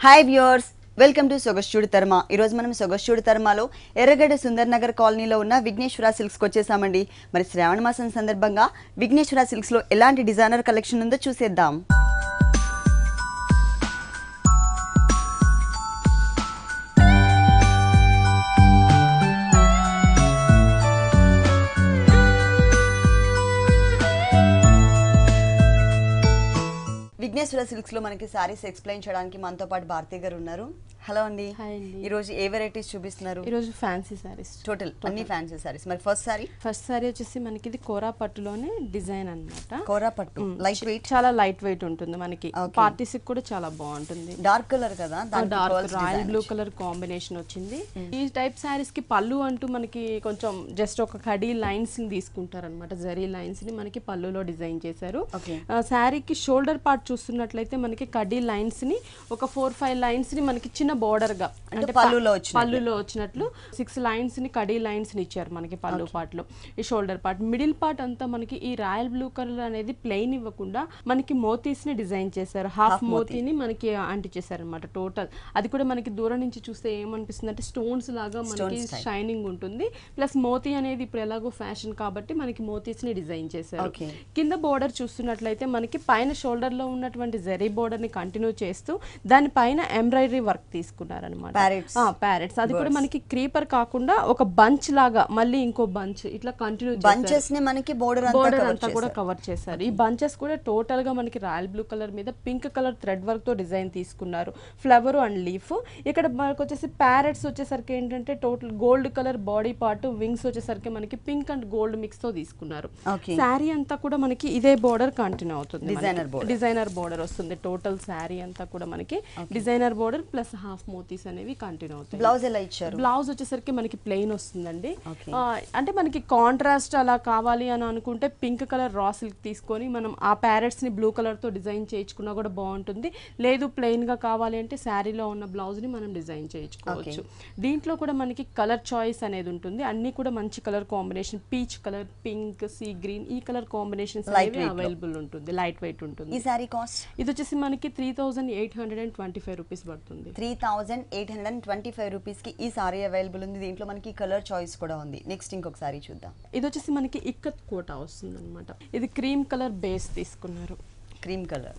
Hi viewers, welcome to Sogasuchudi Tarma. ఈరోజు మనం సొగస్చూడి తర్మలో ఎర్రగడ్డ సుందర్ నగర్ కాలనీలో ఉన్న విఘ్నేశ్వర సిల్క్స్కి వచ్చేసామండి. మరి శ్రావణ మాసం సందర్భంగా విఘ్నేశ్వర సిల్క్స్లో ఎలాంటి డిజైనర్ కలెక్షన్ ఉందో చూసేద్దాం. విఘ్నేశ్వర సిల్క్స్ లో మనకి సారీస్ ఎక్స్ప్లెయిన్ చేయడానికి మనతో పాటు భారతి గారు ఉన్నారు. హలో అండి. ఈ రోజు ఏ వెరైటీస్ చూపిస్తున్నారు? ఈ రోజు ఫ్యాన్సీ సారీస్, టోటల్ అన్ని ఫ్యాన్సీ సారీస్. మరి ఫస్ట్ సారీ వచ్చేసి మనకి ఇది కోరా పట్టులోనే డిజైన్ అన్నమాట. కోరా పట్టు లైట్ వెయిట్, చాలా లైట్ వెయిట్ ఉంటుంది. మనకి పార్టీస్ కూడా చాలా బాగుంటుంది. డార్క్ కలర్ కదా, dark royal blue colour combination వచ్చింది. ఈ టైప్ సారీస్ కి పళ్ళు అంటూ మనకి కొంచెం జస్ట్ ఒక కడీ లైన్స్ ని తీసుకుంటారు అనమాట. జరీ లైన్స్ ని మనకి పళ్ళులో డిజైన్ చేశారు. శారీకి షోల్డర్ పార్ట్ చూస్తున్నట్లయితే మనకి కడీ లైన్స్ ని ఒక 4-5 లైన్స్ ని మనకి చిన్న బోర్డర్ గా అంటే పళ్ళులో వచ్చినట్లు 6 లైన్స్ ని కడీ లైన్స్ ని ఇచ్చారు మనకి పళ్ళు పార్ట్ లో. ఈ షోల్డర్ పార్ట్ మిడిల్ పార్ట్ అంతా మనకి ఈ రాయల్ బ్లూ కలర్ అనేది ప్లెయిన్ ఇవ్వకుండా మనకి మోతీస్ ని డిజైన్ చేశారు. హాఫ్ మోతీని మనకి అంటించేశారు అనమాట. టోటల్ అది కూడా మనకి దూరం నుంచి చూస్తే ఏమనిపిస్తుంది అంటే స్టోన్స్ లాగా మనకి షైనింగ్ ఉంటుంది. ప్లస్ మోతీ అనేది ఇప్పుడు ఎలాగో ఫ్యాషన్ కాబట్టి మనకి మోతీస్ ని డిజైన్ చేశారు. కింద బోర్డర్ చూస్తున్నట్లయితే మనకి పైన షోల్డర్ లో ఉన్నటువంటి జరీ బోర్డర్ ని కంటిన్యూ చేస్తూ దాని పైన ఎంబ్రాయిడరీ వర్క్ తీసుకున్నారనమాట. ప్యారెట్స్ అది కూడా మనకి క్రీపర్ కాకుండా ఒక బంచ్ లాగా మళ్ళీ ఇంకో బంచ్ ఇట్లా కంటిన్యూ బంచెస్ ని మనకి బోర్డర్ అంతా కూడా కవర్ చేశారు. ఈ బంచెస్ కూడా టోటల్ గా మనకి రాయల్ బ్లూ కలర్ మీద పింక్ కలర్ థ్రెడ్ వర్క్ తో డిజైన్ తీసుకున్నారు. Flower and leaf. ఇక్కడ మనకు వచ్చేసి ప్యారెట్స్ వచ్చేసరికి ఏంటంటే total gold colour body part, wings వచ్చేసరికి మనకి పింక్ అండ్ గోల్డ్ మిక్స్ తో తీసుకున్నారు. శారీ అంతా కూడా మనకి ఇదే బోర్డర్ కంటిన్యూ అవుతుంది. డిజైనర్ బోర్డర్ వస్తుంది. టోటల్ శారీ అంతా కూడా మనకి డిజైనర్ బోర్డర్ ప్లస్ హాఫ్ మోతీస్ అనేవి కంటిన్యూ అవుతాయి. బ్లౌజ్ ఎలా ఇచ్చారు? బ్లౌజ్ వచ్చేసరికి మనకి ప్లెయిన్ వస్తుందండి. అంటే మనకి కాంట్రాస్ట్ అలా కావాలి అని అనుకుంటే పింక్ కలర్ రా సిల్క్ తీసుకొని మనం ఆ ప్యారెట్స్ ని బ్లూ కలర్ తో డిజైన్ చేయించుకున్నా కూడా బాగుంటుంది. లేదు ప్లెయిన్ గా కావాలి అంటే శారీలో ఉన్న బ్లౌజ్ ని మనం డిజైన్ చేయించుకోవచ్చు. దీంట్లో కూడా మనకి కలర్ చాయిస్ అనేది ఉంటుంది. అన్ని కూడా మంచి colour combination, peach colour, pink, sea green, ఈ కలర్ కాంబినేషన్స్ అవైలబుల్ ఉంటుంది. లైట్ వెయిట్ ఉంటుంది. ఈ సారీ కాస్ట్ ఇది వచ్చేసి మనకి 3825 రూపీస్ పడుతుంది. 3825 రూపీస్ కి ఈ సారీ అవైలబుల్ ఉంది. దీంట్లో మనకి కలర్ చాయిస్ కూడా ఉంది. నెక్స్ట్ ఇంకొక సారీ చూద్దాం. ఇది వచ్చేసి మనకి ఇక్కత్ కోటా వస్తుంది అనమాట. ఇది క్రీమ్ కలర్ బేస్ తీసుకున్నారు. Cream colour.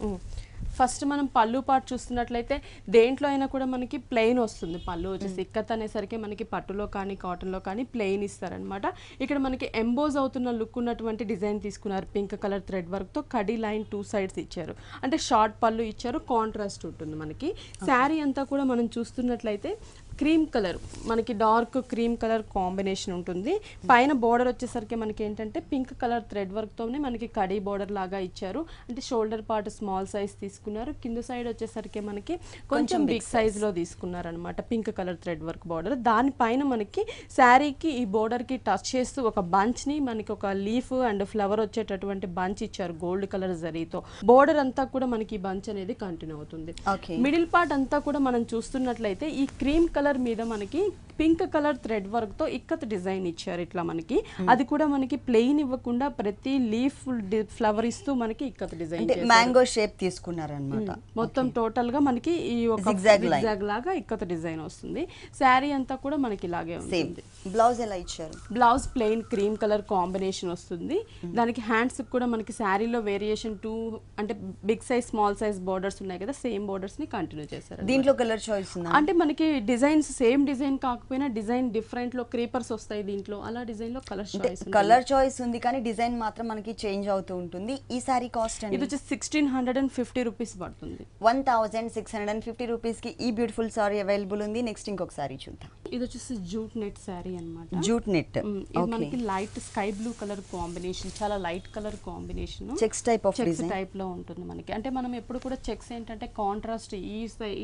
ఫస్ట్ మనం పళ్ళు పార్ట్ చూస్తున్నట్లయితే దేంట్లో అయినా కూడా మనకి ప్లెయిన్ వస్తుంది. పళ్ళు వచ్చేసి ఇక్కత్ అనేసరికి మనకి పట్టులో కానీ కాటన్లో కానీ ప్లెయిన్ ఇస్తారనమాట. ఇక్కడ మనకి ఎంబోజ్ అవుతున్న లుక్ ఉన్నటువంటి డిజైన్ తీసుకున్నారు. పింక్ కలర్ థ్రెడ్ వర్క్తో కడీ లైన్ 2 సైడ్స్ ఇచ్చారు. అంటే షార్ట్ పళ్ళు ఇచ్చారు. కాంట్రాస్ట్ ఉంటుంది మనకి. శారీ అంతా కూడా మనం చూస్తున్నట్లయితే క్రీమ్ కలర్, మనకి డార్క్ క్రీమ్ కలర్ కాంబినేషన్ ఉంటుంది. పైన బోర్డర్ వచ్చేసరికి మనకి ఏంటంటే పింక్ కలర్ థ్రెడ్ వర్క్తోనే మనకి కడీ బోర్డర్ లాగా ఇచ్చారు. అంటే షోల్డర్ పార్ట్ స్మాల్ సైజ్ తీసుకున్నారు. కింద సైడ్ వచ్చేసరికి మనకి కొంచెం బిగ్ సైజ్ లో తీసుకున్నారు అనమాట. Pink colour thread work border. దానిపైన మనకి శారీకి ఈ బోర్డర్ కి టచ్ చేస్తూ ఒక బంచ్ ని మనకి ఒక లీఫ్ అండ్ ఫ్లవర్ వచ్చేటటువంటి బంచ్ ఇచ్చారు గోల్డ్ కలర్ జరీతో. బోర్డర్ అంతా కూడా మనకి బంచ్ అనేది కంటిన్యూ అవుతుంది. మిడిల్ పార్ట్ అంతా కూడా మనం చూస్తున్నట్లయితే ఈ క్రీమ్ కలర్ మీద మనకి పింక్ కలర్ థ్రెడ్ వర్క్ తో ఇక్కత్ డిజైన్ ఇచ్చారు. ఇట్లా మనకి అది కూడా మనకి ప్లెయిన్ ఇవ్వకుండా ప్రతి లీఫ్ ఫ్లవర్ ఇస్తూ మనకి ఇక్కత్ డిజైన్ మ్యాంగో షేప్ తీసుకున్నారన్నమాట. మొత్తం టోటల్ గా మనకి ఈ ఒక జిగ్జాగ్ లాగా ఇక్కత్ డిజైన్ వస్తుంది. శారీ అంతా కూడా మనకి ఇలాగే ఉంటుంది. బ్లౌజ్ ఎలా ఇచ్చారు? Blouse plain cream colour combination వస్తుంది. దానికి హ్యాండ్స్ కూడా మనకి శారీలో వేరియేషన్ 2 అంటే big size small size borders ఉన్నాయి కదా, సేమ్ బోర్డర్స్ ని కంటిన్యూ చేశారు. దీంట్లో కలర్ చాయిస్ ఉందా? అంటే మనకి డిజైన్స్ సేమ్ డిజైన్ కాకపోయినా డిజైన్ డిఫరెంట్ లో క్రీపర్స్ వస్తాయి దీంట్లో. అలా డిజైన్ లో కలర్ చాయిస్ ఉంది కానీ డిజైన్ మాత్రం మనకి చేంజ్ అవుతూ ఉంటుంది. ఈ సారీ కాస్ట్ ఇది వచ్చి 1650 రూపీస్ పడుతుంది. 1650 రూపీస్ కి ఈ బ్యూటిఫుల్ సారీ అవైలబుల్ ఉంది. నెక్స్ట్ ఇంకొక సారీ చూద్దాం. ఇది వచ్చేసి జూట్ నెట్ సారీ అన్నమాట. జూట్ నెట్ ఇది మనకి light sky blue colour combination, చాలా light colour combination. Checks type of design type లో ఉంటుంది మనకి. అంటే మనం ఎప్పుడు కూడా చెక్స్ ఏంటంటే కాంట్రాస్ట్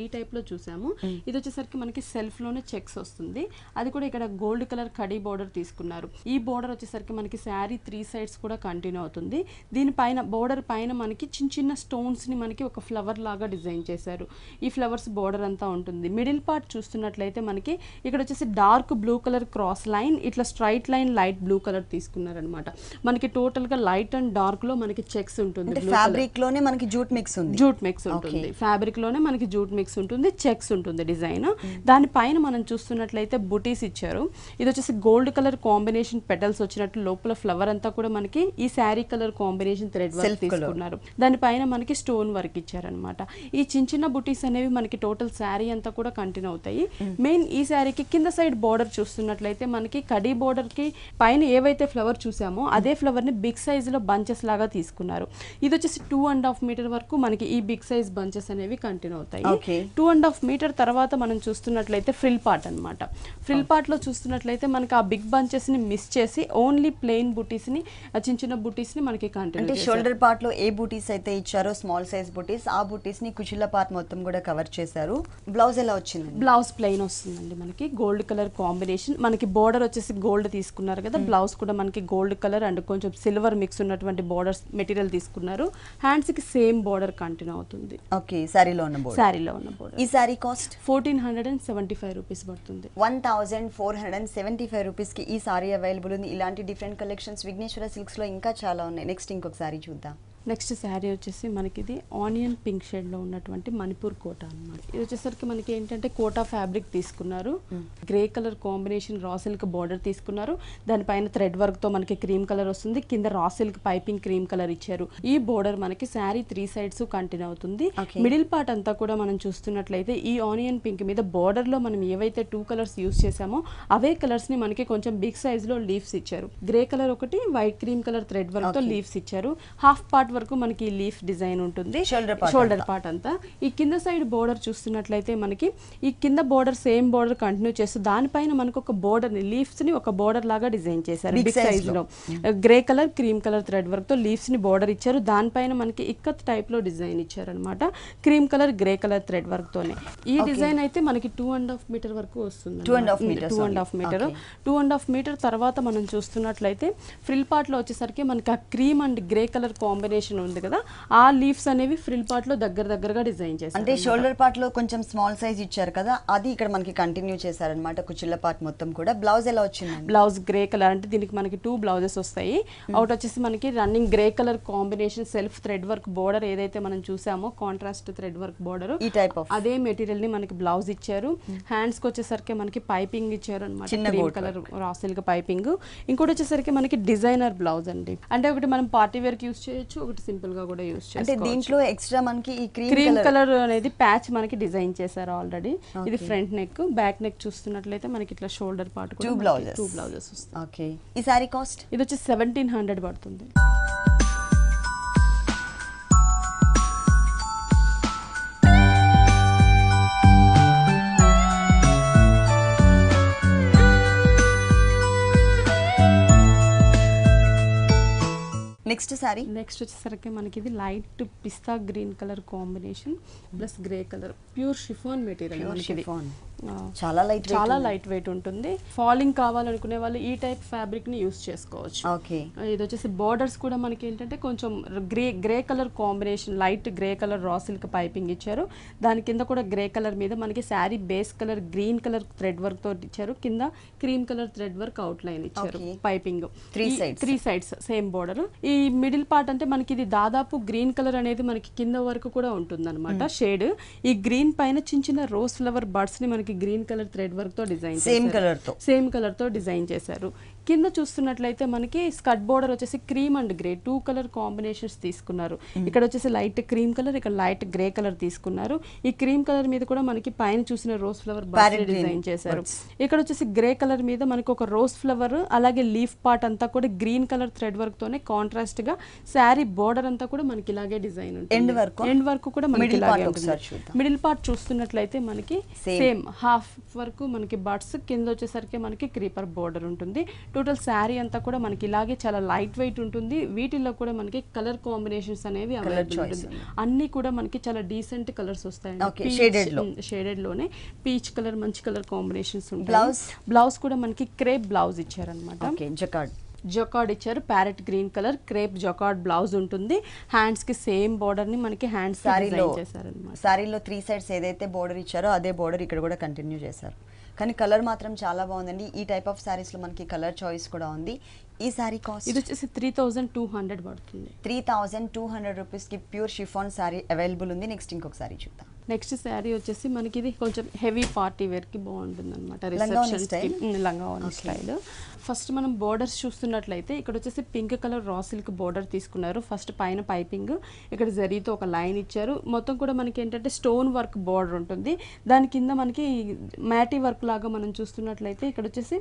ఈ టైప్ లో చూసాము. ఇది వచ్చేసరికి మనకి సెల్ఫ్ లోనే చెక్స్ వస్తుంది. అది కూడా ఇక్కడ గోల్డ్ కలర్ కడీ బోర్డర్ తీసుకున్నారు. ఈ బోర్డర్ వచ్చేసరికి మనకి శారీ 3 సైడ్స్ కూడా కంటిన్యూ అవుతుంది. దీనిపైన బోర్డర్ పైన మనకి చిన్న చిన్న స్టోన్స్ ని మనకి ఒక ఫ్లవర్ లాగా డిజైన్ చేశారు. ఈ ఫ్లవర్స్ బోర్డర్ అంతా ఉంటుంది. మిడిల్ పార్ట్ చూస్తున్నట్లయితే మనకి ఇక్కడ వచ్చేసి dark blue colour cross line, ఇట్లా straight line light blue colour తీసుకున్నారనమాట. మనకి టోటల్ గా లైట్ అండ్ డార్క్ లో మనకి చెక్స్ ఉంటుంది. ఫ్యాబ్రిక్ లోనే మనకి జూట్ మిక్స్ ఉంది. జూట్ మిక్స్ ఉంటుంది. ఫ్యాబ్రిక్ లోనే మనకి జూట్ మిక్స్ ఉంటుంది, చెక్స్ ఉంటుంది డిజైన్. దానిపైన మనం చూస్తున్నట్లయితే బుటీస్ ఇచ్చారు. ఇది వచ్చేసి గోల్డ్ కలర్ కాంబినేషన్ పెటల్స్ వచ్చినట్టు లోపల ఫ్లవర్ అంతా కూడా మనకి ఈ sari colour combination thread work తీసుకున్నారు. దానిపైన మనకి స్టోన్ వర్క్ ఇచ్చారనమాట. ఈ చిన్న చిన్న బుటీస్ అనేవి మనకి టోటల్ శారీ అంతా కూడా కంటిన్యూ అవుతాయి. మెయిన్ ఈ శారీకి కింద సైడ్ బోర్డర్ చూస్తున్నట్లయితే మనకి కడీ బోర్డర్ కి పైన ఏవైతే ఫ్లవర్ చూసామో అదే ఫ్లవర్ ని బిగ్ సైజ్ లో బంచెస్ లాగా తీసుకున్నారు. ఇది వచ్చేసి 2.5 మీటర్ వరకు మనకి ఈ బిగ్ సైజ్ బంచెస్ అనేవి కంటిన్యూ అవుతాయి. 2.5 మీటర్ తర్వాత మనం చూస్తున్నట్లయితే ఫ్రిల్ పార్ట్ అన్నమాట. ఫ్రిల్ పార్ట్ లో చూస్తున్నట్లయితే మనకి ఆ బిగ్ బంచెస్ ని మిస్ చేసి ఓన్లీ ప్లెయిన్ బుటీస్ ని, చిన్న చిన్న బుటీస్ ని మనకి కంటిన్యూ అంటే షోల్డర్ పార్ట్ లో ఏ బూటీస్ అయితే ఇచ్చారో స్మాల్ సైజ్ బూటీస్, ఆ బూటీస్ ని కుచిళ్ళ పార్ట్ మొత్తం కూడా కవర్ చేశారు. బ్లౌజ్ ఎలా వచ్చింది? బ్లౌజ్ ప్లెయిన్ వస్తుందండి. మనకి గోల్డ్ కలర్ కాంబినేషన్, మనకి బోర్డర్ వచ్చేసి గోల్డ్ తీసుకున్నారు కదా, బ్లౌజ్ కూడా మనకి గోల్డ్ కలర్ అండ్ కొంచెం సిల్వర్ మిక్స్ ఉన్నటువంటి బోర్డర్స్ మెటీరియల్ తీసుకున్నారు. హ్యాండ్స్ కి సేమ్ బోర్డర్ కంటిన్యూ అవుతుంది. ఓకే, సారీలో ఉన్న బోర్డర్. సారీలో ఉన్న బోర్డర్. ఈ సారీ కాస్ట్ 1475 రూపీస్ పడుతుంది. 1475 రూపీస్ కి ఈ సారీ అవైలబుల్ ఉంది. ఇలాంటి డిఫరెంట్ కలెక్షన్స్ విఘ్నేశ్వర సిల్క్స్ లో ఇంకా చాలా ఉన్నాయి. నెక్స్ట్ ఇంకొక సారీ చూద్దాం. నెక్స్ట్ శారీ వచ్చేసి మనకి ఇది ఆనియన్ పింక్ షేడ్ లో ఉన్నటువంటి మణిపూర్ కోటా అన్నమాట. ఇది వచ్చేసరికి మనకి ఏంటంటే కోటా ఫ్యాబ్రిక్ తీసుకున్నారు, grey colour combination raw silk border తీసుకున్నారు. దానిపైన థ్రెడ్ వర్క్ తో మనకి క్రీమ్ కలర్ వస్తుంది, కింద raw silk piping cream colour ఇచ్చారు. ఈ బోర్డర్ మనకి శారీ 3 సైడ్స్ కంటిన్యూ అవుతుంది. మిడిల్ పార్ట్ అంతా కూడా మనం చూస్తున్నట్లయితే ఈ ఆనియన్ పింక్ మీద బోర్డర్ లో మనం ఏవైతే 2 కలర్స్ యూస్ చేసామో అవే కలర్స్ ని మనకి కొంచెం బిగ్ సైజ్ లో లీవ్స్ ఇచ్చారు. గ్రే కలర్ ఒకటి, white cream colour thread work తో లీవ్స్ ఇచ్చారు. హాఫ్ పార్ట్ వరకు మనకి లీఫ్ డిజైన్ ఉంటుంది, షోల్డర్ పార్ట్ అంతా. ఈ కింద సైడ్ బోర్డర్ చూస్తున్నట్లయితే మనకి ఈ కింద బోర్డర్ సేమ్ బోర్డర్ కంటిన్యూ చేస్తూ దానిపైన మనకు ఒక బోర్డర్ ని, లీవ్స్ ని ఒక బోర్డర్ లాగా డిజైన్ చేశారు బిగ్ సైజ్ లో. Grey colour cream colour thread work తో లీవ్స్ ని బోర్డర్ ఇచ్చారు. దానిపైన మనకి ఇక్కత్ టైప్ లో డిజైన్ ఇచ్చారు అనమాట, cream colour grey colour thread work తోనే. ఈ డిజైన్ అయితే మనకి 2.5 మీటర్ వరకు వస్తుంది. 2.5 మీటర్ తర్వాత మనం చూస్తున్నట్లయితే ఫ్రిల్ పార్ట్ లో వచ్చేసరికి మనకి ఆ cream and grey colour combination ఉంది కదా, ఆ లీవ్స్ అనేవి ఫ్రిల్ పార్ట్ లో దగ్గరగా డిజైన్ చేశారు. అంటే షోల్డర్ పార్ట్ లో కొంచెం స్మాల్ సైజ్ ఇచ్చారు కదా, అది ఇక్కడ మనకి కంటిన్యూ చేశారన్నమాట కుచిళ్ళ పార్ట్ మొత్తం కూడా. బ్లౌజ్ ఎలా వచ్చింది? బ్లౌజ్ గ్రే కలర్, అంటే దీనికి మనకి 2 బ్లౌజెస్ వస్తాయి. ఒకటి వచ్చేసి మనకి running grey colour combination self thread work border ఏదైతే మనం చూసామో కాంట్రాస్ట్ థ్రెడ్ వర్క్ బోర్డర్, ఈ టైప్ ఆఫ్ అదే మెటీరియల్ ని మనకి బ్లౌజ్ ఇచ్చారు. హ్యాండ్స్ కి వచ్చేసరికి మనకి పైపింగ్ ఇచ్చారు అనమాట, green colour raw silk piping. ఇంకోటి వచ్చేసరికి మనకి డిజైనర్ బ్లౌజ్ అండి. అంటే ఒకటి మనం పార్టీ వేర్ కి యూస్ చేయొచ్చు, ఒకటి సింపుల్ గా కూడా యూస్ అంటే దీంట్లో ఎక్స్ట్రా మనకి ఈ క్రీమ్ కలర్ అనేది ప్యాచ్ మనకి డిజైన్ చేశారు ఆల్రెడీ. ఇది ఫ్రంట్ నెక్, బ్యాక్ నెక్ చూస్తున్నట్లయితే మనకి ఇట్లా షోల్డర్ పార్ట్ కూడా 2 బ్లౌజెస్ వస్తాయి. ఓకే, ఈ సారీ కాస్ట్ ఇది వచ్చి 1700 పడుతుంది. నెక్స్ట్ సారీ నెక్స్ట్ వచ్చేసరికి మనకి ఇది light pista green colour combination plus grey colour, pure chiffon material. చాలా లైట్ వెయిట్ ఉంటుంది. ఫాలింగ్ కావాలనుకునే వాళ్ళు ఈ టైప్ ఫ్యాబ్రిక్ ని యూస్ చేసుకోవచ్చు. ఇది వచ్చేసి బోర్డర్స్ కూడా మనకి ఏంటంటే కొంచెం grey colour combination, light grey colour raw silk piping ఇచ్చారు. దాని కింద కూడా గ్రే కలర్ మీద మనకి sari base colour green colour thread work తో ఇచ్చారు. కింద cream colour thread work out line ఇచ్చారు, పైపింగ్ 3 సైడ్స్ సేమ్ బోర్డర్. ఈ మిడిల్ పార్ట్ అంటే మనకి ఇది దాదాపు గ్రీన్ కలర్ అనేది మనకి కింద వరకు కూడా ఉంటుంది అనమాట షేడ్. ఈ గ్రీన్ పైన చిన్న చిన్న రోజ్ ఫ్లవర్ బర్డ్స్ ని మనకి గ్రీన్ కలర్ థ్రెడ్ వర్క్ తో డిజైన్ సేమ్ కలర్ తో డిజైన్ చేశారు. కింద చూస్తున్నట్లయితే మనకి స్కర్ట్ బోర్డర్ వచ్చేసి cream and grey 2 colour combinations తీసుకున్నారు. ఇక్కడ వచ్చేసి లైట్ క్రీమ్ కలర్, ఇక్కడ లైట్ గ్రే కలర్ తీసుకున్నారు. ఈ క్రీమ్ కలర్ మీద కూడా మనకి పైన చూసిన రోజ్ ఫ్లవర్ బర్డ్స్ డిజైన్ చేశారు. ఇక్కడ వచ్చేసి గ్రే కలర్ మీద మనకి ఒక రోజ్ ఫ్లవర్, అలాగే లీఫ్ పార్ట్ అంతా కూడా గ్రీన్ కలర్ థ్రెడ్ వర్క్ తోనే కాంట్రాస్ట్ గా శారీ బోర్డర్ అంతా కూడా మనకి ఇలాగే డిజైన్ ఉంటుంది. ఎండ్ వరకు కూడా మనకి ఇలాగే ఉంటుంది. మిడిల్ పార్ట్ చూస్తున్నట్లయితే మనకి సేమ్ హాఫ్ వరకు మనకి బర్డ్స్, కింద వచ్చేసరికి మనకి క్రీపర్ బోర్డర్ ఉంటుంది. టోటల్ శారీ అంతా కూడా మనకి ఇలాగే చాలా లైట్ వెయిట్ ఉంటుంది. వీటిల్లో కూడా మనకి కలర్ కాంబినేషన్స్ అనేవి అవైలబుల్ ఉంటుంది. అన్ని కూడా మనకి చాలా డీసెంట్ కలర్స్ వస్తాయి. షేడెడ్ లోనే పీచ్ కలర్, మంచి కలర్ కాంబినేషన్స్ ఉంటాయి. బ్లౌజ్ కూడా మనకి క్రేప్ బ్లౌజ్ ఇచ్చారనమాట. జకార్డ్ ఇచ్చారు, parrot green colour crepe jacquard blouse ఉంటుంది. హ్యాండ్స్ కి సేమ్ బోర్డర్ ని మనకి హ్యాండ్స్ చేశారన్నమాట. సారీలో 3 సైడ్స్ ఏదైతే బోర్డర్ ఇచ్చారో అదే బోర్డర్ ఇక్కడ కూడా కంటిన్యూ చేశారు. కానీ కలర్ మాత్రం చాలా బాగుందండి. ఈ టైప్ ఆఫ్ సారీస్ లో మనకి కలర్ చాయిస్ కూడా ఉంది. ఈ సారీ కాస్ట్ ఇది వచ్చేసి 3200 పడుతుంది. 3200 రూపీస్ కి ప్యూర్ షిఫాన్ సారీ అవైలబుల్ ఉంది. నెక్స్ట్ ఇంకొక సారీ చూద్దాం. నెక్స్ట్ శారీ వచ్చేసి మనకి ఇది కొంచెం హెవీ పార్టీ వేర్ కి బాగుంటుంది అనమాట. లంగావోని స్టైల్. ఫస్ట్ మనం బోర్డర్స్ చూస్తున్నట్లయితే ఇక్కడ వచ్చేసి pink colour raw silk border తీసుకున్నారు. ఫస్ట్ పైన పైపింగ్, ఇక్కడ జరీతో ఒక లైన్ ఇచ్చారు. మొత్తం కూడా మనకి ఏంటంటే స్టోన్ వర్క్ బోర్డర్ ఉంటుంది. దాని కింద మనకి మ్యాటీ వర్క్ లాగా మనం చూస్తున్నట్లయితే ఇక్కడ వచ్చేసి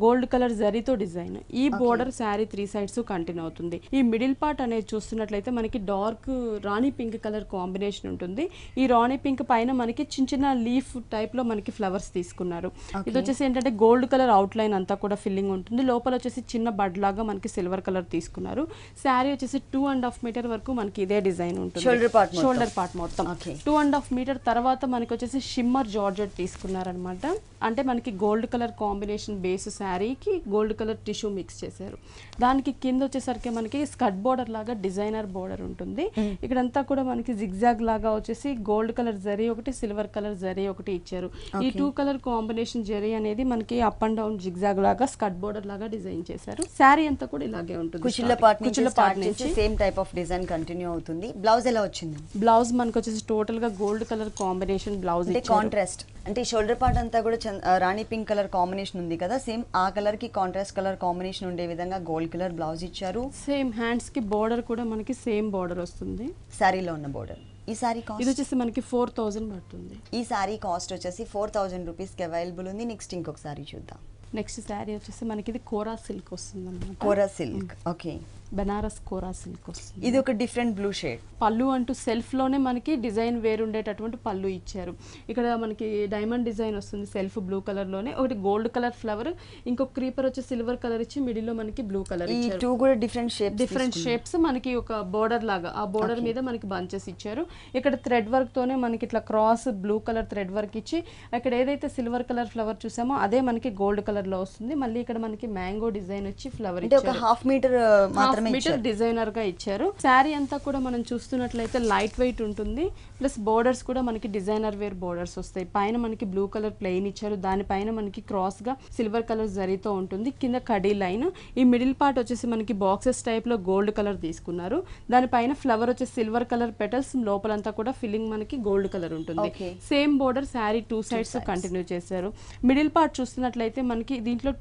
గోల్డ్ కలర్ జరీతో డిజైన్. ఈ బోర్డర్ శారీ 3 సైడ్స్ కంటిన్యూ అవుతుంది. ఈ మిడిల్ పార్ట్ అనేది చూస్తున్నట్లయితే మనకి డార్క్ రాణి పింక్ కలర్ కాంబినేషన్ ఉంటుంది. ఈ రాణి పింక్ పైన మనకి చిన్న చిన్న లీఫ్ టైప్ లో మనకి ఫ్లవర్స్ తీసుకున్నారు. ఇది వచ్చేసి ఏంటంటే గోల్డ్ కలర్ అవుట్ లైన్ అంతా కూడా ఫిల్లింగ్ ఉంటుంది. లోపల వచ్చేసి చిన్న బడ్ లాగా మనకి సిల్వర్ కలర్ తీసుకున్నారు. శారీ వచ్చేసి 2.5 మీటర్ వరకు మనకి ఇదే డిజైన్ ఉంటుంది. షోల్డర్ పార్ట్ మొత్తం 2.5 మీటర్. తర్వాత మనకి వచ్చేసి షిమ్మర్ జార్జెట్ తీసుకున్నారనమాట. అంటే మనకి గోల్డ్ కలర్ కాంబినేషన్ బేస్ శారీకి గోల్డ్ కలర్ టిష్యూ మిక్స్ చేశారు. దానికి కింద వచ్చేసరికి మనకి స్కర్ట్ బోర్డర్ లాగా డిజైనర్ బోర్డర్ ఉంటుంది. ఇక్కడంతా కూడా మనకి జిగ్జాగ్ లాగా వచ్చేసి గోల్డ్ కలర్ జరీ ఒకటి, సిల్వర్ కలర్ జరీ ఒకటి ఇచ్చారు. ఈ 2 కలర్ కాంబినేషన్ జరీ అనేది మనకి అప్ అండ్ డౌన్ జిగ్జాగ్ లాగా స్కర్ట్ బోర్డర్ లాగా డిజైన్ చేశారు. శారీ అంతా కూడా ఇలాగే ఉంటుంది. కుచిళ్ళ పార్ట్ నుంచి same type of design continue అవుతుంది. బ్లౌజ్ ఎలా వచ్చింది? బ్లౌజ్ మనకి వచ్చేసి టోటల్ గా gold colour combination blouse contrast. అంటే షోల్డర్ పార్ట్ అంతా కూడా రాణి పింక్ కలర్ కాంబినేషన్ ఉంది కదా, సేమ్ ఆ కలర్ కి కాంట్రాస్ట్ కలర్ కాంబినేషన్ ఉండే విధంగా గోల్డ్ కలర్ బ్లౌజ్ ఇచ్చారు. సేమ్ హ్యాండ్స్ కి బోర్డర్ కూడా మనకి సేమ్ బోర్డర్ వస్తుంది. శారీలో ఉన్న బోర్డర్. ఈ సారీ కాస్ట్ ఇది వచ్చేసి మనకి 4000 పడుతుంది. ఈ సారీ కాస్ట్ వచ్చేసి 4000 రూపీస్ కి అవైలబుల్ ఉంది. నెక్స్ట్ ఇంకొక సారీ చూద్దాం. నెక్స్ట్ శారీ వచ్చేసి మనకి ఇది కోరా సిల్క్ వస్తుంది అన్నమాట. కోరా సిల్క్, ఓకే. బనారస్ కోరా సిల్క్ వస్తుంది. ఇది ఒక డిఫరెంట్ బ్లూ షేడ్. పళ్ళు అంటూ సెల్ఫ్ లోనే మనకి డిజైన్ వేరు ఉండేటటువంటి పళ్ళు ఇచ్చారు. ఇక్కడ మనకి డైమండ్ డిజైన్ వస్తుంది సెల్ఫ్ బ్లూ కలర్ లోనే. ఒకటి గోల్డ్ కలర్ ఫ్లవర్, ఇంకొక క్రీపర్ వచ్చి సిల్వర్ కలర్ ఇచ్చి మిడిల్ లో మనకి బ్లూ కలర్ ఇచ్చారు. ఈ 2 కూడా డిఫరెంట్ షేప్స్ మనకి ఒక బోర్డర్ లాగా, ఆ బోర్డర్ మీద మనకి బంచెస్ ఇచ్చారు. ఇక్కడ థ్రెడ్ వర్క్ తోనే మనకి ఇట్లా cross blue colour thread work ఇచ్చి, ఇక్కడ ఏదైతే సిల్వర్ కలర్ ఫ్లవర్ చూసామో అదే మనకి గోల్డ్ కలర్ లో వస్తుంది. మళ్ళీ ఇక్కడ మనకి మ్యాంగో డిజైన్ వచ్చి ఫ్లవర్ ఇచ్చారు. ఒక హాఫ్ మీటర్ డిజైనర్ గా ఇచ్చారు. శారీ అంతా కూడా మనం చూస్తున్నట్లయితే లైట్ వెయిట్ ఉంటుంది. ప్లస్ బోర్డర్స్ కూడా మనకి డిజైనర్ వేర్ బోర్డర్స్ వస్తాయి. పైన మనకి బ్లూ కలర్ ప్లెయిన్ ఇచ్చారు. దానిపైన మనకి క్రాస్ గా సిల్వర్ కలర్ జరీతో ఉంటుంది. కింద కడీ లైన్. ఈ మిడిల్ పార్ట్ వచ్చేసి మనకి బాక్సెస్ టైప్ లో గోల్డ్ కలర్ తీసుకున్నారు. దానిపైన ఫ్లవర్ వచ్చేసి సిల్వర్ కలర్ పెటల్స్, లోపలంతా కూడా ఫిల్లింగ్ మనకి గోల్డ్ కలర్ ఉంటుంది. Same border sari 2 sides continue చేశారు. మిడిల్ పార్ట్ చూస్తున్నట్లయితే మనకి దీంట్లో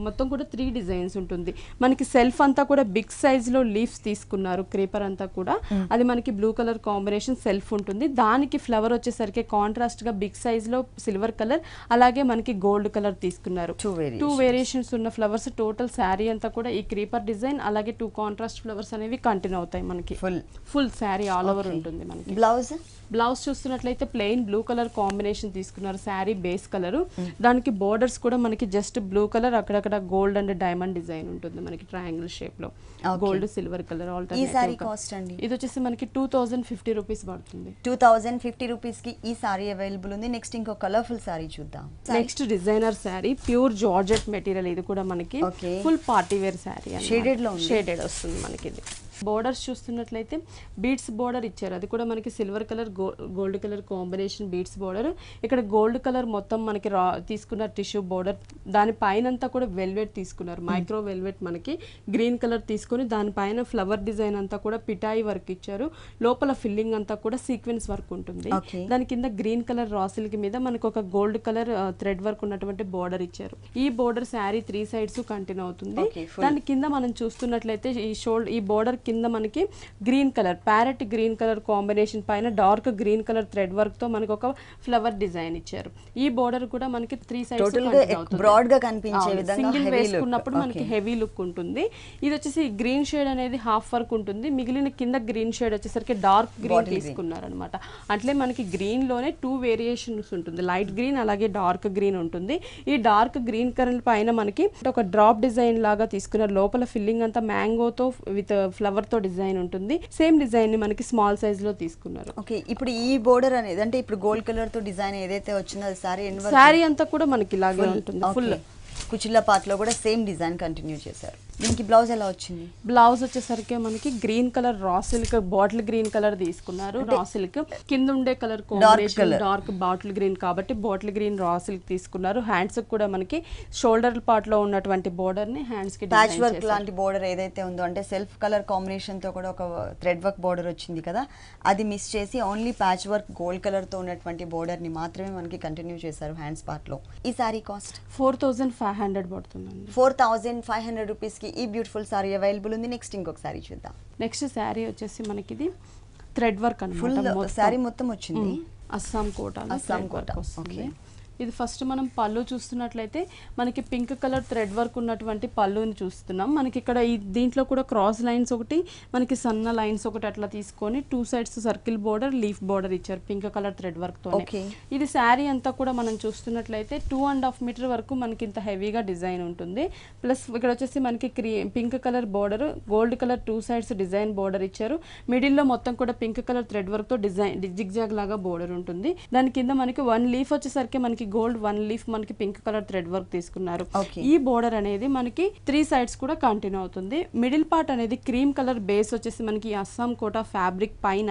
మొత్తం కూడా 3 డిజైన్స్ ఉంటుంది. మనకి సెల్ఫ్ అంతా కూడా బిగ్ సైజ్ లో లీఫ్స్ తీసుకున్నారు. క్రీపర్ అంతా కూడా అది మనకి బ్లూ కలర్ కాంబినేషన్ సెల్ఫ్ ఉంటుంది. దానికి ఫ్లవర్ వచ్చేసరికి కాంట్రాస్ట్ గా బిగ్ సైజ్ లో సిల్వర్ కలర్, అలాగే మనకి గోల్డ్ కలర్ తీసుకున్నారు. 2 వేరియేషన్స్ ఉన్న ఫ్లవర్స్. టోటల్ శారీ అంతా కూడా ఈ క్రీపర్ డిజైన్ అలాగే 2 కాంట్రాస్ట్ ఫ్లవర్స్ అనేవి కంటిన్యూ అవుతాయి. మనకి ఫుల్ శారీ ఆల్ ఓవర్ ఉంటుంది. మనకి బ్లౌజ్ చూస్తున్నట్లయితే ప్లెయిన్ బ్లూ కలర్ కాంబినేషన్ తీసుకున్నారు. Sari base colour. దానికి బోర్డర్స్ కూడా మనకి జస్ట్ బ్లూ కలర్, అక్కడక్కడ గోల్డ్ అండ్ డైమండ్ డిజైన్ ఉంటుంది మనకి ట్రయాంగిల్ షేప్ లో. Gold silver colour alternative. ఇది వచ్చేసి మనకి 2050 రూపీస్ పడుతుంది. 2050 రూపీస్ కి ఈ సారీ అవైలబుల్ ఉంది. నెక్స్ట్ ఇంకో కలర్ఫుల్ సారీ చూద్దాం. Next designer sari, pure georgette material. ఇది కూడా మనకి full party wear sari. Shaded వస్తుంది మనకి. ఇది బోర్డర్స్ చూస్తున్నట్లయితే బీడ్స్ బోర్డర్ ఇచ్చారు. అది కూడా మనకి silver colour gold colour combination beads border. ఇక్కడ గోల్డ్ కలర్ మొత్తం మనకి తీసుకున్న టిష్యూ బోర్డర్. దాని పైన అంతా కూడా వెల్వెట్ తీసుకున్నారు. మైక్రో వెల్వెట్ మనకి గ్రీన్ కలర్ తీసుకుని దానిపైన ఫ్లవర్ డిజైన్ అంతా కూడా పిటాయి వర్క్ ఇచ్చారు. లోపల ఫిల్లింగ్ అంతా కూడా సీక్వెన్స్ వర్క్ ఉంటుంది. దాని కింద గ్రీన్ కలర్ రాసిల్క్ మీద మనకి ఒక గోల్డ్ కలర్ థ్రెడ్ వర్క్ ఉన్నటువంటి బోర్డర్ ఇచ్చారు. ఈ బోర్డర్ శారీ 3 సైడ్స్ కంటిన్యూ అవుతుంది. దాని కింద మనం చూస్తున్నట్లయితే ఈ బోర్డర్ కింద మనకి green colour, parrot green colour combination పైన dark green colour thread work తో మనకి ఒక ఫ్లవర్ డిజైన్ ఇచ్చారు. ఈ బోర్డర్ కూడా మనకి 3 సైడ్స్ బ్రాడ్ గా కనిపించే విధంగా సింగిల్ వేసుకున్నప్పుడు మనకి హెవీ లుక్ ఉంటుంది. ఇది వచ్చేసి గ్రీన్ షేడ్ అనేది హాఫ్ వర్క్ ఉంటుంది. మిగిలిన కింద గ్రీన్ షేడ్ వచ్చేసరికి డార్క్ గ్రీన్ తీసుకున్నారు అనమాట. అట్లే మనకి గ్రీన్ లోనే 2 వేరియేషన్స్ ఉంటుంది. లైట్ గ్రీన్ అలాగే డార్క్ గ్రీన్ ఉంటుంది. ఈ డార్క్ గ్రీన్ కలర్ పైన మనకి ఒక డ్రాప్ డిజైన్ లాగా తీసుకున్నారు. లోపల ఫిల్లింగ్ అంతా మ్యాంగోతో విత్ ఫ్లవర్ తో డిజైన్ ఉంటుంది. సేమ్ డిజైన్ ని మనకి స్మాల్ సైజ్ లో తీసుకున్నారు. ఓకే, ఇప్పుడు ఈ బోర్డర్ అనేది అంటే ఇప్పుడు గోల్డ్ కలర్ తో డిజైన్ ఏదైతే వచ్చిందో అది సారీ అంతా కూడా మనకి ఇలాగే ఉంటుంది. ఫుల్ కుచిళ్ళ పార్ట్ లో కూడా సేమ్ డిజైన్ కంటిన్యూ చేశారు. దీనికి బ్లౌజ్ ఎలా వచ్చింది? బ్లౌజ్ వచ్చేసరికి మనకి green colour raw silk bottle green colour తీసుకున్నారు. రా సిల్క్ కింద ఉండే colour combination dark bottle green కాబట్టి బాటిల్ గ్రీన్ రా సిల్క్ తీసుకున్నారు. హ్యాండ్స్ కూడా మనకి షోల్డర్ పార్ట్ లో ఉన్నటువంటి బోర్డర్ ని హ్యాండ్స్ కి ప్యాచ్ వర్క్ లాంటి బోర్డర్ ఏదైతే ఉందో అంటే సెల్ఫ్ కలర్ కాంబినేషన్ తో కూడా ఒక థ్రెడ్ వర్క్ బోర్డర్ వచ్చింది కదా, అది మిస్ చేసి only patch work gold colour తో ఉన్నటువంటి బోర్డర్ ని మాత్రమే మనకి కంటిన్యూ చేశారు హ్యాండ్స్ పార్ట్ లో. ఈ సారీ కాస్ట్ 4500 పడుతుందండి. 4500 రూపీస్ కి ఈ బ్యూటిఫుల్ సారీ అవైలబుల్ ఉంది. నెక్స్ట్ ఇంకొక సారీ చూద్దాం. నెక్స్ట్ సారీ వచ్చేసి మనకి ఇది థ్రెడ్ వర్క్ అన్నమాట. ఫుల్ సారీ మొత్తం వచ్చింది అస్సాం కోట. అస్సాం కోట. ఓకే. ఇది ఫస్ట్ మనం పళ్ళు చూస్తున్నట్లయితే మనకి పింక్ కలర్ థ్రెడ్ వర్క్ ఉన్నటువంటి పళ్ళుని చూస్తున్నాం. మనకి ఇక్కడ దీంట్లో కూడా క్రాస్ లైన్స్ ఒకటి మనకి సన్న లైన్స్ ఒకటి అట్లా తీసుకొని 2 sides circle border leaf border ఇచ్చారు పింక్ కలర్ థ్రెడ్ వర్క్ తో. ఇది శారీ అంతా కూడా మనం చూస్తున్నట్లయితే 2.5 మీటర్ వరకు మనకి ఇంత హెవీగా డిజైన్ ఉంటుంది. ప్లస్ ఇక్కడ వచ్చేసి మనకి pink colour border gold colour 2 sides design border ఇచ్చారు. మిడిల్ లో మొత్తం కూడా పింక్ కలర్ థ్రెడ్ వర్క్ తో డిజైన్ జిగ్జాగ్ లాగా బోర్డర్ ఉంటుంది. దాని కింద మనకి 1 లీఫ్ వచ్చేసరికి మనకి గోల్డ్ 1 లీఫ్ మనకి పింక్ కలర్ థ్రెడ్ వర్క్ తీసుకున్నారు. ఈ బోర్డర్ అనేది మనకి 3 సైడ్స్ కూడా కంటిన్యూ అవుతుంది. మిడిల్ పార్ట్ అనేది క్రీమ్ కలర్ బేస్ వచ్చేసి మనకి అస్సాం కోట ఫ్యాబ్రిక్ పైన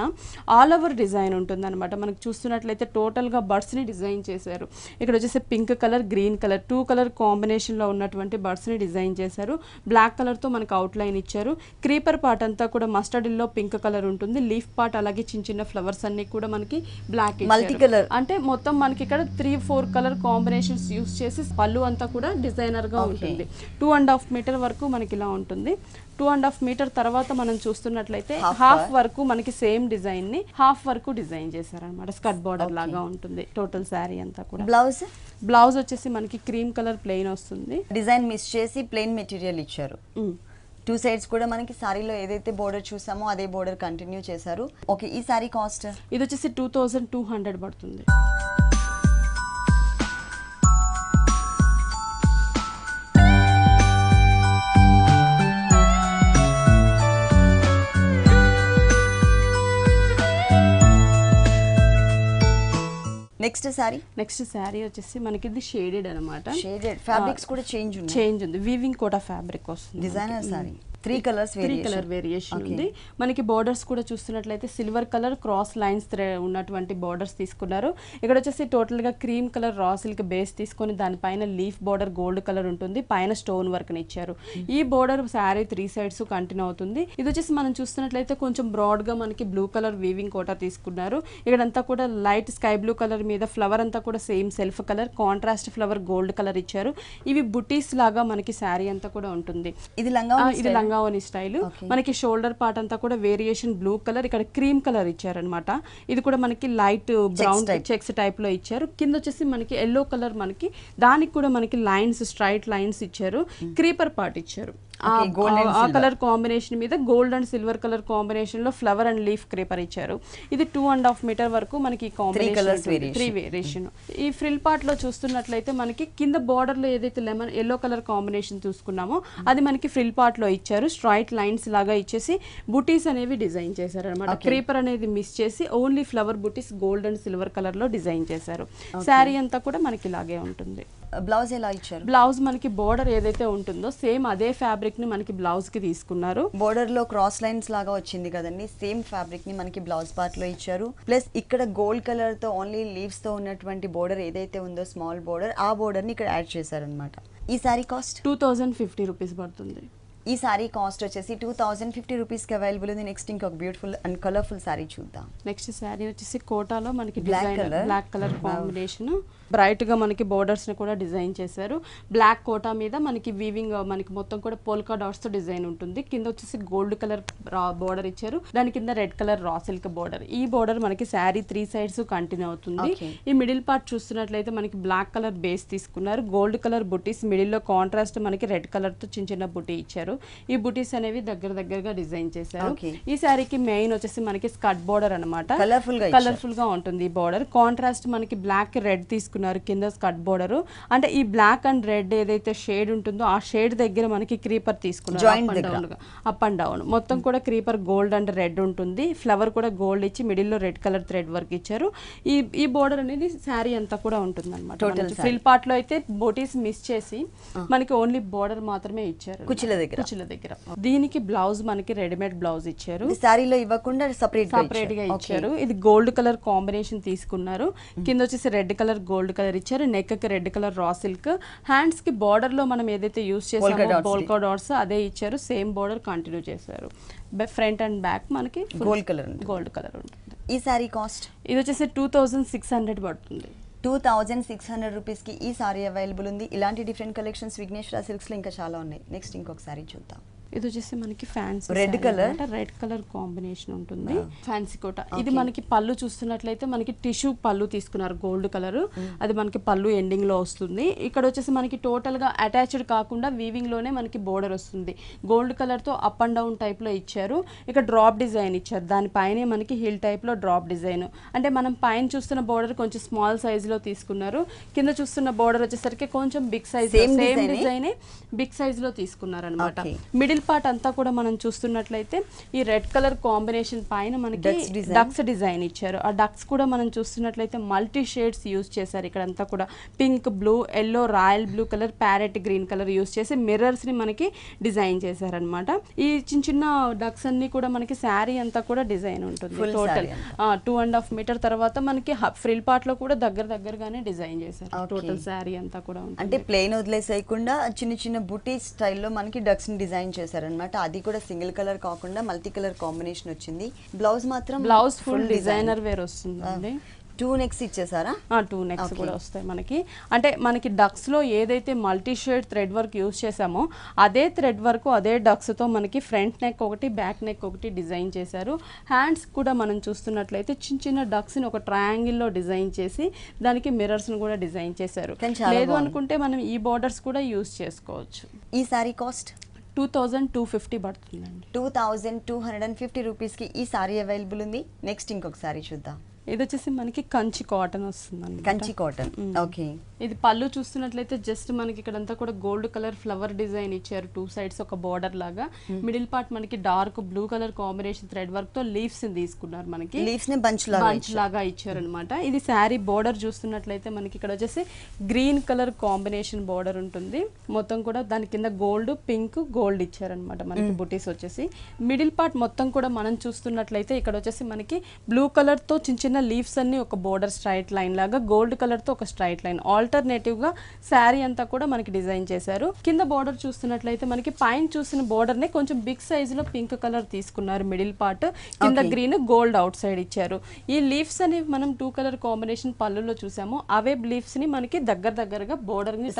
ఆల్ ఓవర్ డిజైన్ ఉంటుంది అనమాట. మనకి చూస్తున్నట్లయితే టోటల్ గా బర్డ్స్ ని డిజైన్ చేశారు. ఇక్కడ వచ్చేసి pink colour green colour 2 colour combination లో ఉన్నటువంటి బర్డ్స్ ని డిజైన్ చేశారు. బ్లాక్ కలర్ తో మనకి అవుట్ లైన్ ఇచ్చారు. క్రీపర్ పార్ట్ అంతా కూడా మస్టర్డ్ లో పింక్ కలర్ ఉంటుంది. లీఫ్ పార్ట్ అలాగే చిన్న చిన్న ఫ్లవర్స్ అన్ని కూడా మనకి బ్లాక్ మల్టీ కలర్ అంటే మొత్తం మనకి ఇక్కడ 3-4 కలర్ కాంబినేషన్స్ యూస్ చేసి పళ్ళు అంతా కూడా డిజైనర్ గా ఉంటుంది. 2.5 మీటర్ వరకు మనకి ఇలా ఉంటుంది. 2.5 మీటర్ తర్వాత మనం చూస్తున్నట్లయితే హాఫ్ వరకు మనకి సేమ్ డిజైన్ ని హాఫ్ వరకు డిజైన్ చేశారనమాట. స్కర్ట్ బార్డర్ లాగా ఉంటుంది టోటల్ శారీ అంతా కూడా. బ్లౌజ్ వచ్చేసి మనకి క్రీమ్ కలర్ ప్లెయిన్ వస్తుంది. డిజైన్ మిస్ చేసి ప్లెయిన్ మెటీరియల్ ఇచ్చారు. 2 సైడ్స్ కూడా మనకి సారీలో ఏదైతే బోర్డర్ చూసామో అదే బోర్డర్ కంటిన్యూ చేశారు. ఓకే. ఈ సారీ కాస్ట్ ఇది వచ్చేసి 2200 పడుతుంది. నెక్స్ట్ సారీ వచ్చేసి మనకి ఇది షేడెడ్ అన్నమాట. షేడెడ్ ఫ్యాబ్రిక్స్ కూడా చేంజ్ ఉంది. వీవింగ్ కోటా ఫ్యాబ్రిక్ వస్తుంది. డిజైనర్ సారీ 3 కలర్ వేరియేషన్ ఉంది. మనకి బోర్డర్స్ కూడా చూస్తున్నట్లయితే సిల్వర్ కలర్ క్రాస్ లైన్స్ ఉన్నటువంటి బోర్డర్స్ తీసుకున్నారు. ఇక్కడ వచ్చేసి టోటల్ గా cream colour raw silk base తీసుకొని దానిపైన లీఫ్ బోర్డర్ గోల్డ్ కలర్ ఉంటుంది. పైన స్టోన్ వర్క్ ని ఇచ్చారు. ఈ బోర్డర్ శారీ 3 సైడ్స్ కంటిన్యూ అవుతుంది. ఇది వచ్చేసి మనం చూస్తున్నట్లయితే కొంచెం బ్రాడ్ గా మనకి బ్లూ కలర్ వీవింగ్ కోటా తీసుకున్నారు. ఇక్కడంతా కూడా లైట్ స్కై బ్లూ కలర్ మీద ఫ్లవర్ అంతా కూడా same self colour contrast flower gold colour ఇచ్చారు. ఇవి బుటీస్ లాగా మనకి శారీ అంతా కూడా ఉంటుంది. ఇది లంగావోని స్టైల్. మనకి షోల్డర్ పార్ట్ అంతా కూడా వేరియేషన్ బ్లూ కలర్ ఇక్కడ క్రీమ్ కలర్ ఇచ్చారనమాట. ఇది కూడా మనకి లైట్ బ్రౌన్ చెక్స్ టైప్ లో ఇచ్చారు. కింద వచ్చేసి మనకి ఎల్లో కలర్ మనకి దానికి కూడా మనకి లైన్స్ స్ట్రైట్ లైన్స్ ఇచ్చారు. క్రీపర్ పార్ట్ ఇచ్చారు. ఆ కలర్ కాంబినేషన్ మీద gold and silver colour combination లో ఫ్లవర్ అండ్ లీఫ్ క్రీపర్ ఇచ్చారు. ఇది 2.5 మీటర్ వరకు మనకి 3 వేరియేషన్. ఈ ఫ్రిల్ పార్ట్ లో చూస్తున్నట్లయితే మనకి కింద బార్డర్ లో ఏదైతే లెమన్ ఎల్లో కలర్ కాంబినేషన్ చూసుకున్నామో అది మనకి ఫ్రిల్ పార్ట్ లో ఇచ్చారు. స్ట్రైట్ లైన్స్ లాగా ఇచ్చేసి బుటీస్ అనేవి డిజైన్ చేశారు అనమాట. క్రీపర్ అనేది మిస్ చేసి only flower buttis gold and silver colour లో డిజైన్ చేశారు. శారీ అంతా కూడా మనకి ఇలాగే ఉంటుంది. బ్లౌజ్ ఎలా ఇచ్చారు? బ్లౌజ్ మనకి బోర్డర్ ఏదైతే ఉంటుందో సేమ్ అదే ఫ్యాబ్రిక్ ని మనకి బ్లౌజ్ కి తీసుకున్నారు. బోర్డర్ లో క్రాస్ లైన్స్ లాగా వచ్చింది కదండి, సేమ్ ఫ్యాబ్రిక్ ని మనకి బ్లౌజ్ పార్ట్ లో ఇచ్చారు. ప్లస్ ఇక్కడ గోల్డ్ కలర్ తో ఓన్లీ లీవ్స్ తో ఉన్నటువంటి బోర్డర్ ఏదైతే ఉందో స్మాల్ బోర్డర్ ఆ బోర్డర్ ని ఇక్కడ యాడ్ చేశారనమాట. ఈ సారీ కాస్ట్ 2050 రూపీస్ పడుతుంది. ఈ సారీ కాస్ట్ వచ్చేసి 2050 రూపీస్ కి అవైలబుల్ ఉంది. నెక్స్ట్ ఇంకొక బ్యూటిఫుల్ అండ్ కలర్ఫుల్ సారీ చూద్దాం. నెక్స్ట్ సారీ వచ్చేసి కోటాలో మనకి బ్లాక్ కలర్ కాంబినేషన్ బ్రైట్ గా మనకి బోర్డర్స్ ని కూడా డిజైన్ చేశారు. బ్లాక్ కోటా మీద మనకి వీవింగ్ మనకి మొత్తం కూడా పోల్కా డాట్స్ తో డిజైన్ ఉంటుంది. కింద వచ్చేసి గోల్డ్ కలర్ బోర్డర్ ఇచ్చారు. దాని కింద red colour raw silk border. ఈ బోర్డర్ మనకి శారీ 3 సైడ్స్ కంటిన్యూ అవుతుంది. ఈ మిడిల్ పార్ట్ చూస్తున్నట్లయితే మనకి బ్లాక్ కలర్ బేస్ తీసుకున్నారు. గోల్డ్ కలర్ బుటీస్ మిడిల్ లో కాంట్రాస్ట్ మనకి రెడ్ కలర్ తో చిన్న చిన్న బుటీ ఇచ్చారు. ఈ బుటీస్ అనేవి దగ్గరగా డిజైన్ చేశారు. ఈ శారీకి మెయిన్ వచ్చేసి మనకి స్కర్ట్ బోర్డర్ అనమాట. కలర్ఫుల్ గా ఉంటుంది ఈ బోర్డర్. కాంట్రాస్ట్ మనకి బ్లాక్ రెడ్ తీసుకున్నారు కింద స్కర్ట్ బోర్డర్. అంటే ఈ బ్లాక్ అండ్ రెడ్ ఏదైతే షేడ్ ఉంటుందో ఆ షేడ్ దగ్గర మనకి క్రీపర్ తీసుకున్నారు. అప్ అండ్ డౌన్ మొత్తం కూడా క్రీపర్ గోల్డ్ అండ్ రెడ్ ఉంటుంది. ఫ్లవర్ కూడా గోల్డ్ ఇచ్చి మిడిల్ లో రెడ్ కలర్ థ్రెడ్ వర్క్ ఇచ్చారు. ఈ బోర్డర్ అనేది శారీ అంతా కూడా ఉంటుంది అనమాట. ఫ్రిల్ పార్ట్ లో అయితే బోటీస్ మిస్ చేసి మనకి ఓన్లీ బోర్డర్ మాత్రమే ఇచ్చారు. కుచ్చిల ఖర్చుల దగ్గర. దీనికి బ్లౌజ్ మనకి రెడీమేడ్ బ్లౌజ్ ఇచ్చారు, శారీలో ఇవ్వకుండా సపరేట్ గా ఇచ్చారు. ఇది గోల్డ్ కలర్ కాంబినేషన్ తీసుకున్నారు, కింద వచ్చేసి రెడ్ కలర్ గోల్డ్ కలర్ ఇచ్చారు, నెక్ కి red colour raw silk, hands కి బార్డర్ లో మనం ఏదైతే యూస్ చేసామో పోల్కా డాట్స్ అదే ఇచ్చారు, సేమ్ బార్డర్ కంటిన్యూ చేశారు. ఫ్రంట్ అండ్ బ్యాక్ మనకి గోల్డ్ కలర్ ఉంటుంది. ఈ సారీ కాస్ట్ ఇది వచ్చేసి 2600 పడుతుంది. 2600 రూపీస్కి ఈ సారీ అవైలబుల్ ఉంది. ఇలాంటి డిఫరెంట్ కలెక్షన్స్ విఘ్నేశ్వర సిల్క్స్లో ఇంకా చాలా ఉన్నాయి. నెక్స్ట్ ఇంకొక సారీ చూద్దాం. ఇది వచ్చేసి మనకి ఫ్యాన్సీ రెడ్ కలర్ కాంబినేషన్ ఉంటుంది, ఫ్యాన్సీ కోట. ఇది మనకి పళ్ళు చూస్తున్నట్లయితే మనకి టిష్యూ పళ్ళు తీసుకున్నారు గోల్డ్ కలర్, అది మనకి పళ్ళు ఎండింగ్ లో వస్తుంది. ఇక్కడ వచ్చేసి మనకి టోటల్ గా అటాచ్డ్ కాకుండా వీవింగ్ లోనే మనకి బోర్డర్ వస్తుంది. గోల్డ్ కలర్ తో అప్ అండ్ డౌన్ టైప్ లో ఇచ్చారు. ఇక్కడ డ్రాప్ డిజైన్ ఇచ్చారు, దానిపైనే మనకి హిల్ టైప్ లో డ్రాప్ డిజైన్. అంటే మనం పైన చూస్తున్న బోర్డర్ కొంచెం స్మాల్ సైజ్ లో తీసుకున్నారు, కింద చూస్తున్న బోర్డర్ వచ్చేసరికి కొంచెం big size, same design big size లో తీసుకున్నారు అనమాట. మిడిల్ పార్ట్ అంతా కూడా మనం చూస్తున్నట్లయితే ఈ రెడ్ కలర్ కాంబినేషన్ పైన మనకి డక్స్ డిజైన్ ఇచ్చారు. ఆ డక్స్ కూడా మనం చూస్తున్నట్లయితే మల్టీ షేడ్స్ యూజ్ చేశారు. ఇక్కడ అంతా కూడా pink, blue, yellow, royal blue colour, parrot green colour use చేసి మిర్రర్స్ ని మనకి డిజైన్ చేశారనమాట. ఈ చిన్న చిన్న డక్స్ అన్ని కూడా మనకి శారీ అంతా కూడా డిజైన్ ఉంటుంది. టోటల్ 2.5 మీటర్ తర్వాత మనకి ఫ్రిల్ పార్ట్ లో కూడా దగ్గరగానే డిజైన్ చేశారు. టోటల్ శారీ అంతా కూడా ఉంటుంది. అంటే ప్లెయిన్ వదిలేసేయకుండా చిన్న చిన్న బుటీ స్టైల్లో మనకి డక్స్ ని డిజైన్ చేశారనమాట. అది కూడా సింగిల్ కలర్ కాకుండా మల్టీ కలర్ కాంబినేషన్ వచ్చింది. బ్లౌజ్ మాత్రం బ్లౌజ్ ఫుల్ డిజైనర్ వేర్ వస్తుంది. 2 నెక్స్ ఇచ్చేసారా? 2 నెక్స్ కూడా వస్తాయి మనకి. అంటే మనకి డక్స్ లో ఏదైతే multi shade thread work use చేసామో అదే థ్రెడ్ వర్క్ అదే డక్స్ తో మనకి ఫ్రంట్ నెక్ ఒకటి బ్యాక్ నెక్ ఒకటి డిజైన్ చేశారు. హ్యాండ్స్ కూడా మనం చూస్తున్నట్లయితే చిన్న చిన్న డక్స్ ని ఒక ట్రయాంగిల్ లో డిజైన్ చేసి దానికి మిర్రర్స్ ని కూడా డిజైన్ చేశారు. లేదు అనుకుంటే మనం ఈ బోర్డర్స్ కూడా యూజ్ చేసుకోవచ్చు. ఈ సారీ కాస్ట్ 2250 పడుతుందండి. 2250 రూపీస్కి ఈ సారీ అవైలబుల్ ఉంది. నెక్స్ట్ ఇంకొక సారీ చూద్దాం. ఇది వచ్చేసి మనకి కంచి కాటన్ వస్తుందండి. Kanchi cotton, okay. ఇది పళ్ళు చూస్తున్నట్లయితే జస్ట్ మనకి ఇక్కడంతా కూడా గోల్డ్ కలర్ ఫ్లవర్ డిజైన్ ఇచ్చారు, 2 సైడ్స్ ఒక బార్డర్ లాగా. మిడిల్ పార్ట్ మనకి dark blue colour combination thread work తో లీవ్స్ తీసుకున్నారు, మనకి లీవ్స్ ని బంచ్ లాగా ఇచ్చారు అనమాట. ఇది శారీ బార్డర్ చూస్తున్నట్లయితే మనకి ఇక్కడ వచ్చేసి గ్రీన్ కలర్ కాంబినేషన్ బార్డర్ ఉంటుంది. మొత్తం కూడా దాని కింద గోల్డ్, పింక్, గోల్డ్ ఇచ్చారనమాట మనకి బుటీస్ వచ్చేసి. మిడిల్ పార్ట్ మొత్తం కూడా మనం చూస్తున్నట్లయితే ఇక్కడ వచ్చేసి మనకి బ్లూ కలర్ తో చిన్న చిన్న లీవ్స్ అన్ని ఒక బోర్డర్ స్ట్రైట్ లైన్ లాగా, గోల్డ్ కలర్ తో ఒక స్ట్రైట్ లైన్, ఆల్టర్నేటివ్ గా శారీ అంతా కూడా మనకి డిజైన్ చేశారు. కింద బోర్డర్ చూస్తున్నట్లయితే మనకి పైన చూసిన బోర్డర్ ని కొంచెం బిగ్ సైజ్ లో పింక్ కలర్ తీసుకున్నారు. మిడిల్ పార్ట్ కింద గ్రీన్, గోల్డ్ అవుట్ సైడ్ ఇచ్చారు. ఈ లీవ్స్ అనేవి మనం 2 కలర్ కాంబినేషన్ పళ్ళులో చూసాము, అవే లీవ్స్ ని మనకి దగ్గరగా బోర్డర్ ని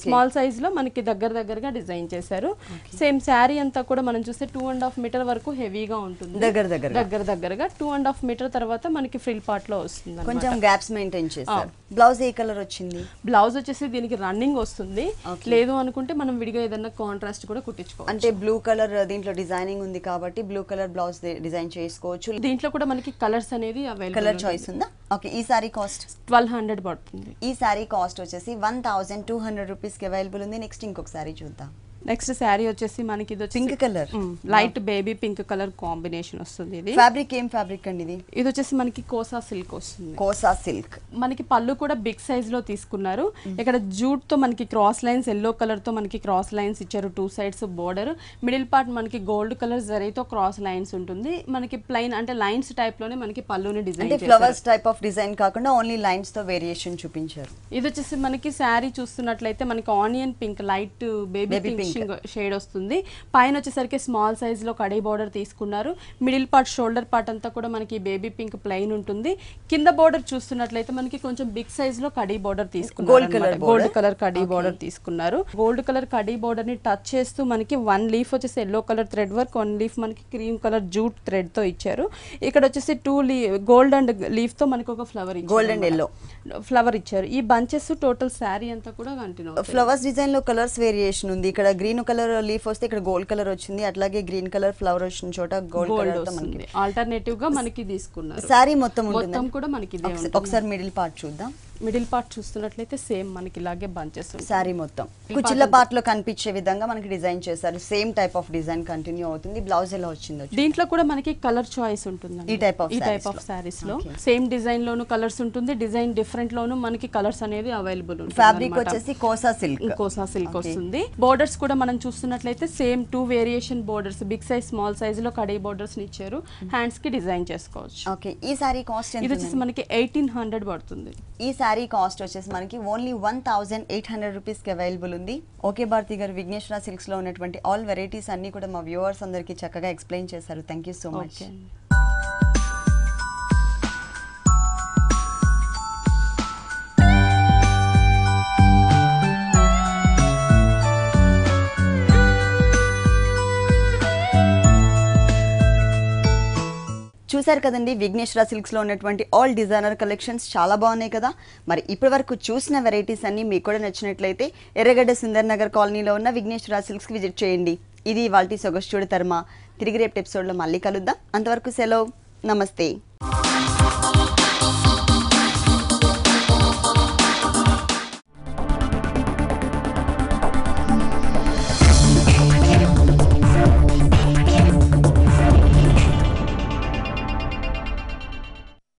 స్మాల్ సైజ్ లో మనకి దగ్గరగా డిజైన్ చేశారు. సేమ్ శారీ అంతా కూడా మనం చూస్తే 2.5 మీటర్ వరకు హెవీగా ఉంటుంది. దగ్గరగా 2.5 మీటర్ తర్వాత మనకి ఫ్రిల్ పార్ట్ లో వస్తుంది. కొంచెం గ్యాప్స్ మెయింటైన్ చేశారు. బ్లౌజ్ ఏ కలర్ వచ్చింది? బ్లౌజ్ వచ్చేసి దీనికి రన్నింగ్ వస్తుంది, లేదు అనుకుంటే మనం విడిగా ఏదైనా కాంట్రాస్ట్ కూడా కుట్టించుకోవచ్చు. అంటే బ్లూ కలర్ దీంట్లో డిజైనింగ్ ఉంది కాబట్టి బ్లూ కలర్ బ్లౌజ్ డిజైన్ చేసుకోవచ్చు. దీంట్లో కూడా మనకి కలర్స్ అనేది అవైలబుల్, కలర్ చాయిస్ ఉందా? ఓకే. ఈ సారీ కాస్ట్ 1200 పడుతుంది. ఈ సారీ కాస్ట్ వచ్చేసి 1200 రూపీస్కి అవైలబుల్ ఉంది. నెక్స్ట్ ఇంకొక సారీ చూద్దాం. నెక్స్ట్ శారీ వచ్చేసి మనకి ఇది pink colour, light baby pink colour combination వస్తుంది. ఇది ఫ్యాబ్రిక్ ఏం ఫ్యాబ్రిక్ అండి? ఇది వచ్చేసి మనకి కోసా సిల్క్ వస్తుంది. కోసా సిల్క్. మనకి పళ్ళు కూడా బిగ్ సైజ్ లో తీసుకున్నారు. ఇక్కడ జూట్ తో మనకి క్రాస్ లైన్స్, ఎల్లో కలర్ తో మనకి క్రాస్ లైన్స్ ఇచ్చారు, 2 సైడ్స్ బోర్డర్. మిడిల్ పార్ట్ మనకి గోల్డ్ కలర్ జరీతో క్రాస్ లైన్స్ ఉంటుంది. మనకి ప్లెయిన్ అంటే లైన్స్ టైప్ లోనే మనకి పళ్ళుని డిజైన్ చేశారు. ఫ్లవర్స్ టైప్ ఆఫ్ డిజైన్ కాకుండా ఓన్లీ లైన్స్ తో వేరియేషన్ చూపించారు. ఇది వచ్చేసి మనకి శారీ చూస్తున్నట్లయితే మనకి onion pink, light baby pink shade వస్తుంది. పైన వచ్చేసరికి స్మాల్ సైజ్ లో కడీ బార్డర్ తీసుకున్నారు. మిడిల్ పార్ట్, షోల్డర్ పార్ట్ అంతా కూడా మనకి బేబీ పింక్ ప్లెయిన్ ఉంటుంది. కింద బార్డర్ చూస్తున్నట్లయితే మనకి కొంచెం బిగ్ సైజ్ లో కడీ బార్డర్ తీసుకున్నారు, గోల్డ్ కలర్ కడీ బార్డర్ తీసుకున్నారు. గోల్డ్ కలర్ కడీ బార్డర్ ని టచ్ చేస్తూ మనకి 1 లీఫ్ వచ్చేసి yellow colour thread work, 1 leaf మనకి క్రీమ్ కలర్ జూట్ థ్రెడ్ తో ఇచ్చారు. ఇక్కడ వచ్చేసి 2 గోల్డ్ అండ్ లీఫ్ తో మనకి ఒక ఫ్లవర్ ఇచ్చారు, గోల్డ్ అండ్ ఎల్లో ఫ్లవర్ ఇచ్చారు. ఈ బంచెస్ టోటల్ శారీ అంతా కూడా కంటిన్యూ. ఫ్లవర్స్ డిజైన్ లో కలర్స్ వేరియేషన్ ఉంది. ఇక్కడ గ్రీన్ కలర్ లీఫ్ వస్తే ఇక్కడ గోల్డ్ కలర్ వచ్చింది, అట్లాగే గ్రీన్ కలర్ ఫ్లవర్ వచ్చిన చోట గోల్డ్ కలర్ వస్తుంది. ఆల్టర్నేటివ్ గా మనకి తీసుకున్నారు. సారీ మొత్తం కూడా మనకి ఒకసారి మిడిల్ పార్ట్ చూద్దాం. మిడిల్ పార్ట్ చూస్తున్నట్లయితే సేమ్ మనకి ఇలాగే బంచెస్ శారీ మొత్తం కుచ్చిళ్ళ పార్ట్ లో కనిపించే విధంగా మనకి డిజైన్ చేశారు. Same type of design continue అవుతుంది. బ్లౌజ్ ఎలా వచ్చిందో దీంట్లో కూడా మనకి కలర్ చాయిస్ ఉంటుంది. ఈ టైప్ ఆఫ్ సారీస్ లో సేమ్ డిజైన్ లోను కలర్స్ ఉంటుంది, డిజైన్ డిఫరెంట్ లోను మనకి కలర్స్ అనేది అవైలబుల్ ఉంటుంది. ఫ్యాబ్రిక్ వచ్చేసి కోసా సిల్క్ వస్తుంది. బోర్డర్స్ కూడా మనం చూస్తున్నట్లయితే same 2 variation borders, big size small size లో కడీ బోర్డర్స్ ని ఇచ్చారు. హ్యాండ్స్ కి డిజైన్ చేసుకోవచ్చు. ఓకే, ఈ సారీ కాస్ట్ ఎంత? ఇది వచ్చేసి మనకి 1800 పడుతుంది. ఈ సారీ కాస్ట్ వచ్చేసి మనకి ఓన్లీ 1800 రూపీస్ కి అవైలబుల్ ఉంది. ఓకే భారతి గారు, విఘ్నేశ్వర సిల్క్స్ లో ఉన్నటువంటి ఆల్ వెరైటీస్ అన్ని కూడా మా వ్యూవర్స్ అందరికి చక్కగా ఎక్స్ప్లెయిన్ చేశారు. Thank you so much. చూసారు కదండి, విఘ్నేశ్వర సిల్క్స్ లో ఉన్నటువంటి ఆల్ డిజైనర్ కలెక్షన్స్ చాలా బాగున్నాయి కదా. మరి ఇప్పటి వరకు చూసిన వెరైటీస్ అన్ని మీకు కూడా నచ్చినట్లయితే ఎర్రగడ్డ సుందర్ నగర్ కాలనీలో ఉన్న విఘ్నేశ్వర సిల్క్స్ కి విజిట్ చేయండి. ఇది ఇవాల్టి సొగస్చూడు తర్మ. తిరిగి రేపు ఎపిసోడ్ లో మళ్ళీ కలుద్దాం. అంతవరకు సెలవు, నమస్తే.